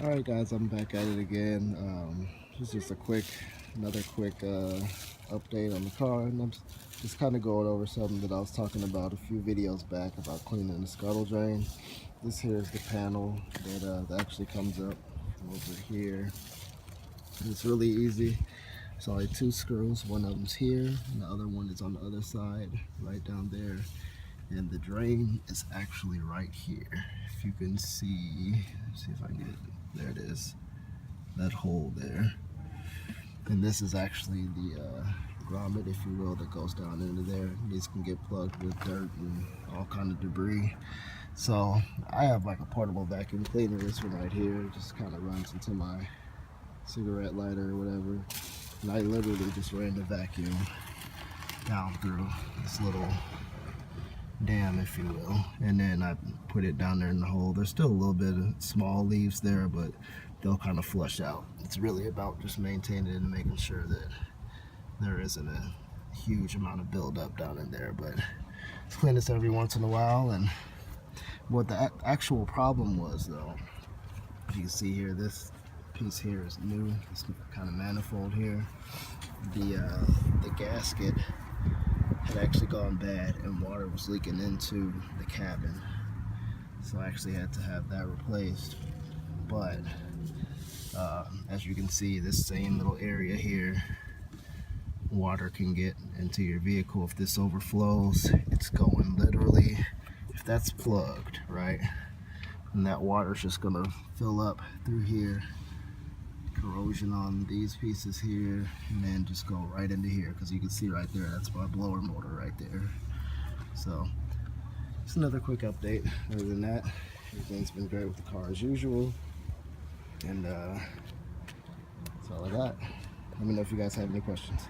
Alright guys, I'm back at it again. This is just another quick update on the car, and I'm just kind of going over something that I was talking about a few videos back about cleaning the scuttle drain. This here is the panel that actually comes up over here. And it's really easy. It's only two screws. One of them's here, and the other one is on the other side, right down there. And the drain is actually right here. If you can see, let's see if I can get it. There it is, that hole there. And this is actually the grommet, if you will, that goes down into there. These can get plugged with dirt and all kind of debris. So I have like a portable vacuum cleaner. This one right here just kind of runs into my cigarette lighter or whatever. And I literally just ran the vacuum down through this little dam, if you will, and then I put it down there in the hole. There's still a little bit of small leaves there, but they'll kind of flush out. It's really about just maintaining it and making sure that there isn't a huge amount of buildup down in there. But let's clean this every once in a while. And what the actual problem was, though, as you can see here, this piece here is new. This kind of manifold here. The gasket had actually gone bad and water was leaking into the cabin, so I actually had to have that replaced. But as you can see, this same little area here, water can get into your vehicle. If this overflows, it's going literally, if that's plugged, right, and that water's just gonna fill up through here, corrosion on these pieces here, and then just go right into here, because you can see right there, that's my blower motor right there. So it's another quick update. Other than that, everything's been great with the car as usual, and that's all I got. Let me know if you guys have any questions.